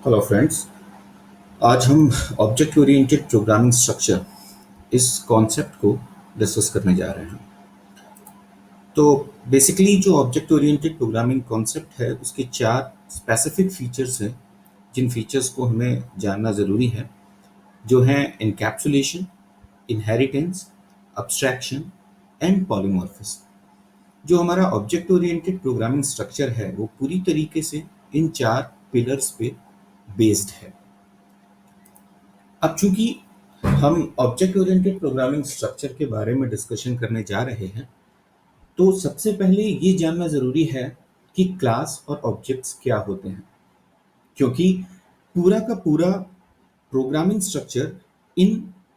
Hello friends. आज हम object oriented programming structure इस कॉन्सेप्ट को डिस्कस करने जा रहे हैं। तो बेसिकली जो ऑब्जेक्ट ओरिएंटेड प्रोग्रामिंग कॉन्सेप्ट है उसके चार स्पेसिफिक फीचर्स हैं जिन फीचर्स को हमें जानना ज़रूरी है, जो हैं encapsulation, inheritance, abstraction and polymorphism. जो हमारा ऑब्जेक्ट ओरिएंटेड प्रोग्रामिंग स्ट्रक्चर है वो पूरी तरीके से इन चार पिलर्स पे बेस्ड है। अब चूंकि हम ऑब्जेक्ट ओरिएंटेड प्रोग्रामिंग स्ट्रक्चर के बारे में डिस्कशन करने जा रहे हैं, तो सबसे पहले ये जानना ज़रूरी है कि क्लास और ऑब्जेक्ट्स क्या होते हैं, क्योंकि पूरा का पूरा प्रोग्रामिंग स्ट्रक्चर इन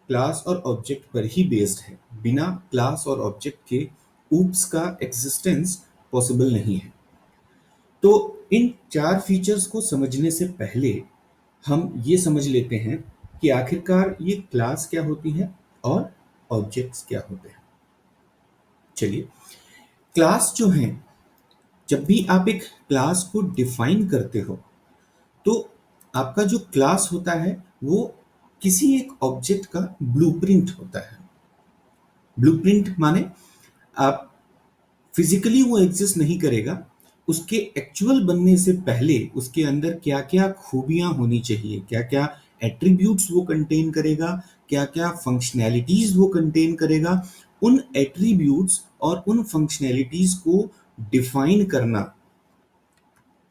क्लास और ऑब्जेक्ट पर ही बेस्ड है। बिना क्लास और ऑब्जेक्ट के ऊप्स का एग्जिस्टेंस पॉसिबल नहीं है। तो इन चार फीचर्स को समझने से पहले हम ये समझ लेते हैं कि आखिरकार ये क्लास क्या होती है और ऑब्जेक्ट्स क्या होते हैं। चलिए, क्लास जो है, जब भी आप एक क्लास को डिफाइन करते हो तो आपका जो क्लास होता है वो किसी एक ऑब्जेक्ट का ब्लूप्रिंट होता है। ब्लूप्रिंट माने आप फिजिकली वो एग्जिस्ट नहीं करेगा, उसके एक्चुअल बनने से पहले उसके अंदर क्या क्या खूबियां होनी चाहिए, क्या क्या एट्रीब्यूट्स वो कंटेन करेगा, क्या क्या फंक्शनैलिटीज वो कंटेन करेगा, उन एट्रीब्यूट्स और उन फंक्शनैलिटीज को डिफाइन करना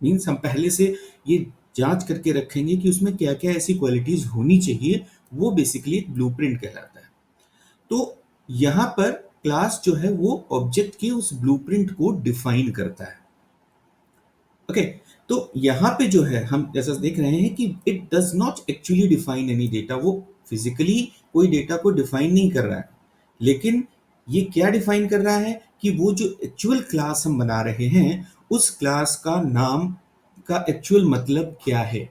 मीन्स हम पहले से ये जांच करके रखेंगे कि उसमें क्या क्या ऐसी क्वालिटीज होनी चाहिए, वो बेसिकली एक ब्लूप्रिंट कहलाता है। तो यहाँ पर क्लास जो है वो ऑब्जेक्ट के उस ब्लूप्रिंट को डिफाइन करता है। ओके, तो यहाँ पे जो है हम जैसा देख रहे हैं कि it does not actually define any data. वो फिजिकली कोई डेटा को डिफाइन नहीं कर रहा है, लेकिन ये क्या डिफाइन कर रहा है कि वो जो एक्चुअल क्लास हम बना रहे हैं उस क्लास का नाम का एक्चुअल मतलब क्या है।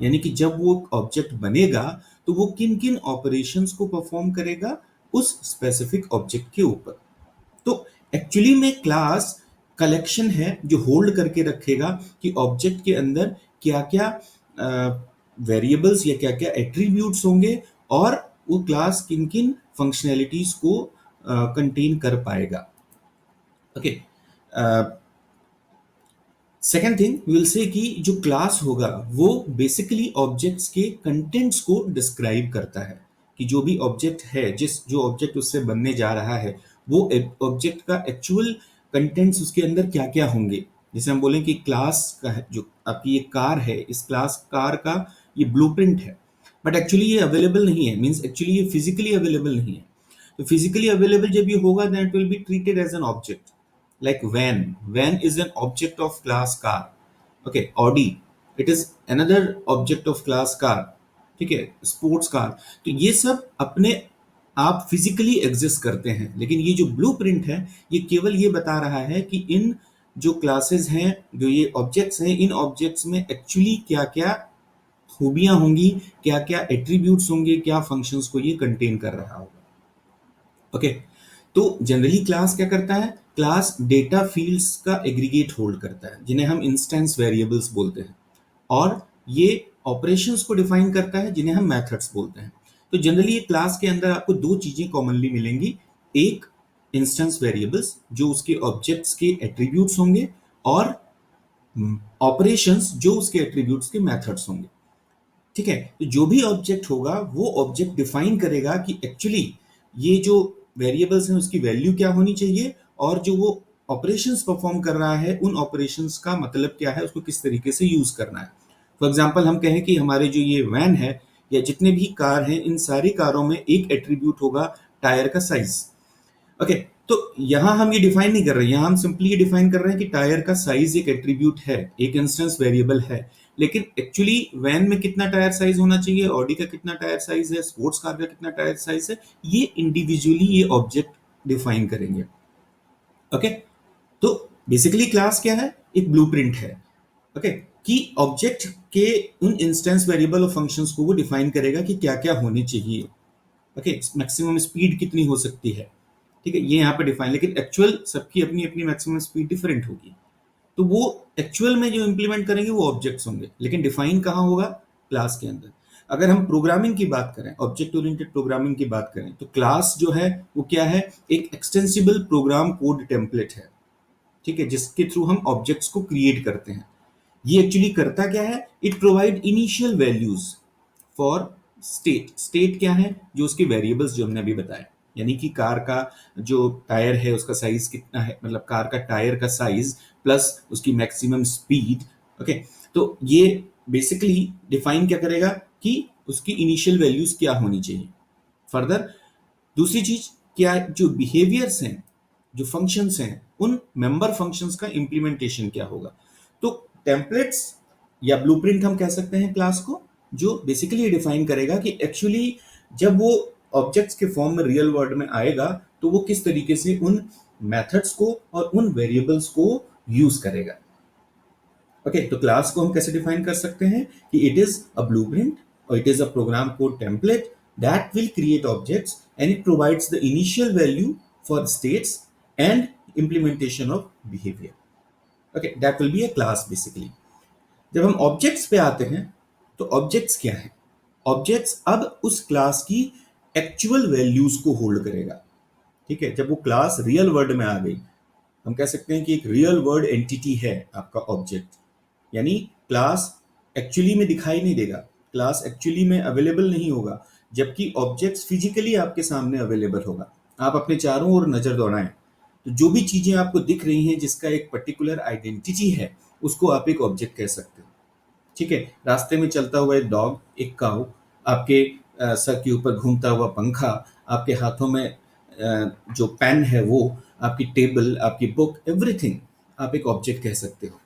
यानी कि जब वो ऑब्जेक्ट बनेगा तो वो किन किन ऑपरेशंस को परफॉर्म करेगा उस स्पेसिफिक ऑब्जेक्ट के ऊपर। तो एक्चुअली में क्लास कलेक्शन है जो होल्ड करके रखेगा कि ऑब्जेक्ट के अंदर क्या क्या वेरिएबल्स या क्या क्या एट्रीब्यूट्स होंगे और वो क्लास किन किन फंक्शनैलिटीज को कंटेन कर पाएगा। Okay, second thing will say कि जो क्लास होगा वो बेसिकली ऑब्जेक्ट्स के कंटेंट्स को डिस्क्राइब करता है कि जो भी ऑब्जेक्ट है, जो ऑब्जेक्ट उससे बनने जा रहा है वो ऑब्जेक्ट का एक्चुअल कंटेंट्स उसके अंदर क्या क्या होंगे। जैसे हम बोलें कि क्लास का है, जो आपकी ये कार है, इस क्लास कार का ये ब्लूप्रिंट है, बट एक्चुअली ये अवेलेबल नहीं है, मीन्स एक्चुअली ये फिजिकली अवेलेबल नहीं है। तो फिजिकली अवेलेबल जब ये होगा then it will be treated as an object. Like van is an object of class car. Okay, Audi, it is another object of class car. ठीक है, sports car. तो ये सब अपने आप फिजिकली एग्जिस्ट करते हैं, लेकिन ये जो ब्लूप्रिंट है ये केवल ये बता रहा है कि इन जो क्लासेस हैं, जो ये ऑब्जेक्ट्स हैं, इन ऑब्जेक्ट्स में एक्चुअली क्या क्या खूबियां होंगी, क्या क्या एट्रीब्यूट्स होंगे, क्या फंक्शंस को ये कंटेन कर रहा होगा। ओके, तो जनरली क्लास क्या करता है? क्लास डेटा फील्ड्स का एग्रीगेट होल्ड करता है जिन्हें हम इंस्टेंस वेरिएबल्स बोलते हैं, और ये ऑपरेशंस को डिफाइन करता है जिन्हें हम मेथड्स बोलते हैं। तो जनरली ये क्लास के अंदर आपको दो चीजें कॉमनली मिलेंगी, एक इंस्टेंस वेरिएबल्स जो उसके ऑब्जेक्ट्स के एट्रीब्यूट्स होंगे, और ऑपरेशंस जो उसके एट्रीब्यूट्स के मेथड्स होंगे। ठीक है, तो जो भी ऑब्जेक्ट होगा वो ऑब्जेक्ट डिफाइन करेगा कि एक्चुअली ये जो वेरिएबल्स हैं उसकी वैल्यू क्या होनी चाहिए, और जो वो ऑपरेशंस परफॉर्म कर रहा है उन ऑपरेशंस का मतलब क्या है, उसको किस तरीके से यूज करना है। फॉर एग्जांपल हम कहें कि हमारे जो ये वैन है या जितने भी कार हैं, इन सारी कारों में एक एट्रीब्यूट होगा टायर का साइज। ओके, तो यहां हम ये डिफाइन नहीं कर रहे हैं, यहां हम सिंपली ये डिफाइन कर रहे हैं कि टायर का साइज एक एट्रीब्यूट है, एक इंस्टेंस वेरिएबल है। लेकिन एक्चुअली वैन में कितना टायर साइज होना चाहिए, ऑडी का कितना टायर साइज है, स्पोर्ट्स कार का कितना टायर साइज है, ये इंडिविजुअली ये ऑब्जेक्ट डिफाइन करेंगे। ओके, तो बेसिकली क्लास क्या है? एक ब्लूप्रिंट है। ओके, कि ऑब्जेक्ट के उन इंस्टेंस वेरिएबल और फंक्शंस को वो डिफाइन करेगा कि क्या क्या होने चाहिए। ओके, मैक्सिमम स्पीड कितनी हो सकती है, ठीक है, ये यहाँ पे डिफाइन, लेकिन एक्चुअल सबकी अपनी अपनी मैक्सिमम स्पीड डिफरेंट होगी। तो वो एक्चुअल में जो इंप्लीमेंट करेंगे वो ऑब्जेक्ट्स होंगे, लेकिन डिफाइन कहाँ होगा? क्लास के अंदर। अगर हम प्रोग्रामिंग की बात करें, ऑब्जेक्ट ओरिएंटेड प्रोग्रामिंग की बात करें, तो क्लास जो है वो क्या है? एक एक्सटेंसिबल प्रोग्राम कोड टेम्पलेट है, ठीक है, जिसके थ्रू हम ऑब्जेक्ट्स को क्रिएट करते हैं। ये एक्चुअली करता क्या है? It provide initial values for state. State क्या है? जो उसके वेरिएबल्स जो हमने अभी बताए, यानी कि कार का जो टायर है उसका साइज कितना है, मतलब कार का टायर का साइज प्लस उसकी मैक्सिमम स्पीड। ओके, तो ये बेसिकली डिफाइन क्या करेगा कि उसकी इनिशियल वैल्यूज क्या होनी चाहिए। फर्दर दूसरी चीज क्या, जो बिहेवियर्स हैं, जो फंक्शंस हैं, उन मेंबर फंक्शंस का इंप्लीमेंटेशन क्या होगा। तो टेम्पलेट्स या ब्लूप्रिंट हम कह सकते हैं क्लास को, जो बेसिकली डिफाइन करेगा कि एक्चुअली जब वो ऑब्जेक्ट्स के फॉर्म में रियल वर्ल्ड में आएगा तो वो किस तरीके से उन मेथड्स को और उन वेरिएबल्स को यूज करेगा। ओके, तो क्लास को हम कैसे डिफाइन कर सकते हैं कि इट इज अ ब्लूप्रिंट और it is a program code template that will create objects and it provides the initial value for states and implementation of behavior. Okay, that will be a class basically. जब हम objects पे आते हैं तो objects क्या है? Objects अब उस क्लास की एक्चुअल वैल्यूज को होल्ड करेगा, ठीक है। जब वो क्लास रियल वर्ल्ड में आ गई, हम कह सकते हैं कि एक रियल वर्ल्ड एंटिटी है आपका ऑब्जेक्ट, यानी क्लास एक्चुअली में दिखाई नहीं देगा, क्लास एक्चुअली में अवेलेबल नहीं होगा, जबकि ऑब्जेक्ट्स फिजिकली आपके सामने अवेलेबल होगा। आप अपने चारों ओर नजर दौड़ाएं तो जो भी चीजें आपको दिख रही हैं जिसका एक पर्टिकुलर आइडेंटिटी है, उसको आप एक ऑब्जेक्ट कह सकते हो, ठीक है। रास्ते में चलता हुआ एक डॉग, एक काऊ, आपके सर के ऊपर घूमता हुआ पंखा, आपके हाथों में जो पेन है वो, आपकी टेबल, आपकी बुक, एवरीथिंग आप एक ऑब्जेक्ट कह सकते हो।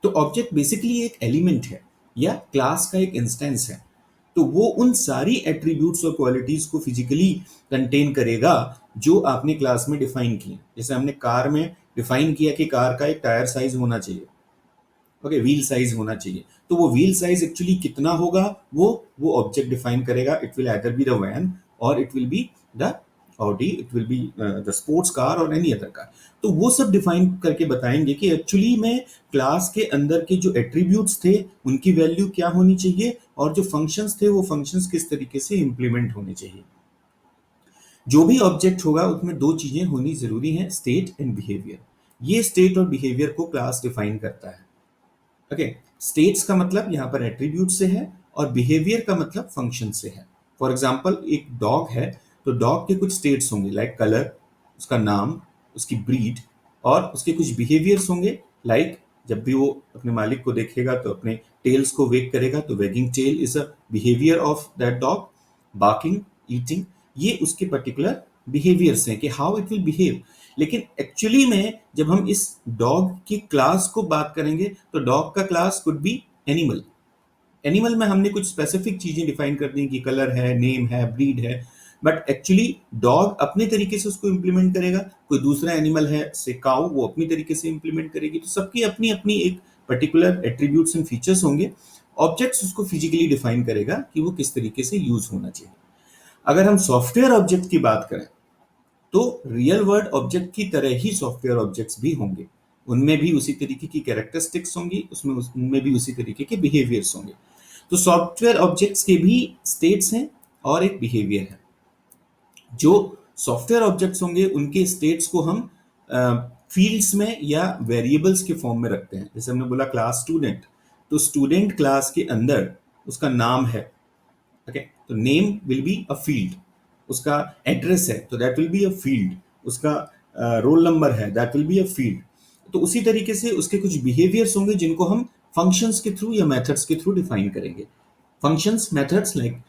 तो ऑब्जेक्ट बेसिकली एक एलिमेंट है या क्लास का एक इंस्टेंस है। तो वो उन सारी एट्रीब्यूट्स और क्वालिटीज को फिजिकली कंटेन करेगा जो आपने क्लास में डिफाइन किए। जैसे हमने कार में डिफाइन किया कि कार का एक टायर साइज होना चाहिए, ओके, व्हील साइज होना चाहिए। तो वो व्हील साइज एक्चुअली कितना होगा वो ऑब्जेक्ट डिफाइन करेगा। It will either be the van और it will be the Audi, it will be the sports car और एनी अदर कार। तो वो सब डिफाइन करके बताएंगे कि एक्चुअली में क्लास के अंदर के जो एट्रीब्यूट्स थे उनकी वैल्यू क्या होनी चाहिए और जो फंक्शंस थे वो फंक्शंस किस तरीके से इंप्लीमेंट होने चाहिए। जो भी ऑब्जेक्ट होगा उसमें दो चीजें होनी जरूरी हैं, स्टेट एंड बिहेवियर। ये स्टेट और बिहेवियर को क्लास डिफाइन करता है। ओके, स्टेट्स का मतलब यहाँ पर एट्रीब्यूट से है और बिहेवियर का मतलब फंक्शन से है। फॉर एग्जाम्पल एक डॉग है तो डॉग के कुछ स्टेट्स होंगे, लाइक कलर, उसका नाम, उसकी ब्रीड, और उसके कुछ बिहेवियर्स होंगे, लाइक जब भी वो अपने मालिक को देखेगा तो अपने टेल्स को वेग करेगा, तो wagging tail is a behaviour of that dog. Barking, eating, ये उसके पर्टिकुलर बिहेवियर्स हैं कि हाउ इट विल बिहेव। लेकिन एक्चुअली में जब हम इस डॉग की क्लास को बात करेंगे तो डॉग का class could be animal. Animal में हमने कुछ स्पेसिफिक चीजें डिफाइन कर दी कि कलर है, नेम है, ब्रीड है, बट एक्चुअली डॉग अपने तरीके से उसको इंप्लीमेंट करेगा। कोई दूसरा एनिमल है से काऊ, वो अपनी तरीके से इंप्लीमेंट करेगी। तो सबकी अपनी अपनी एक पर्टिकुलर एट्रीब्यूट्स एंड फीचर्स होंगे। ऑब्जेक्ट्स उसको फिजिकली डिफाइन करेगा कि वो किस तरीके से यूज होना चाहिए। अगर हम सॉफ्टवेयर ऑब्जेक्ट की बात करें तो रियल वर्ल्ड ऑब्जेक्ट की तरह ही सॉफ्टवेयर ऑब्जेक्ट्स भी होंगे, उनमें भी उसी तरीके की कैरेक्टरिस्टिक्स होंगी, उनमें भी उसी तरीके के बिहेवियर्स होंगे। तो सॉफ्टवेयर ऑब्जेक्ट्स के भी स्टेट्स हैं और एक बिहेवियर है। जो सॉफ्टवेयर ऑब्जेक्ट्स होंगे उनके स्टेट्स को हम फील्ड्स में या वेरिएबल्स के फॉर्म में रखते हैं। जैसे हमने बोला क्लास स्टूडेंट, तो स्टूडेंट क्लास के अंदर उसका नाम है, ओके, तो name will be a field. उसका एड्रेस है तो that will be a field. उसका रोल नंबर है, that will be a field. तो उसी तरीके से उसके कुछ बिहेवियर्स होंगे जिनको हम फंक्शंस के थ्रू या मेथड्स के थ्रू डिफाइन करेंगे। फंक्शंस, मेथड्स, लाइक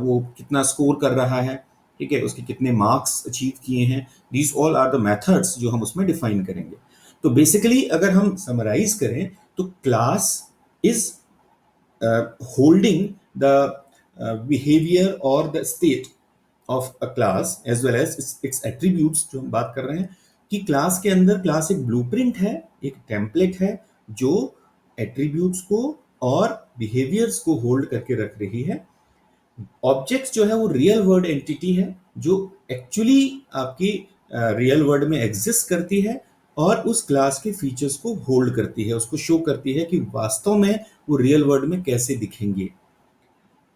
वो कितना स्कोर कर रहा है, ठीक है, उसके कितने मार्क्स अचीव किए हैं, these all are the methods जो हम उसमें डिफाइन करेंगे। तो बेसिकली अगर हम समराइज करें तो class is holding the behavior or the state of a class as well as its attributes जो हम बात कर रहे हैं कि क्लास के अंदर क्लास एक ब्लूप्रिंट है, एक टेम्पलेट है जो एट्रीब्यूट्स को और बिहेवियर्स को होल्ड करके रख रही है। ऑब्जेक्ट्स जो है वो रियल वर्ल्ड एंटिटी है जो एक्चुअली आपकी रियल वर्ल्ड में एग्जिस्ट करती है और उस क्लास के फीचर्स को होल्ड करती है, उसको शो करती है कि वास्तव में वो रियल वर्ल्ड में कैसे दिखेंगे।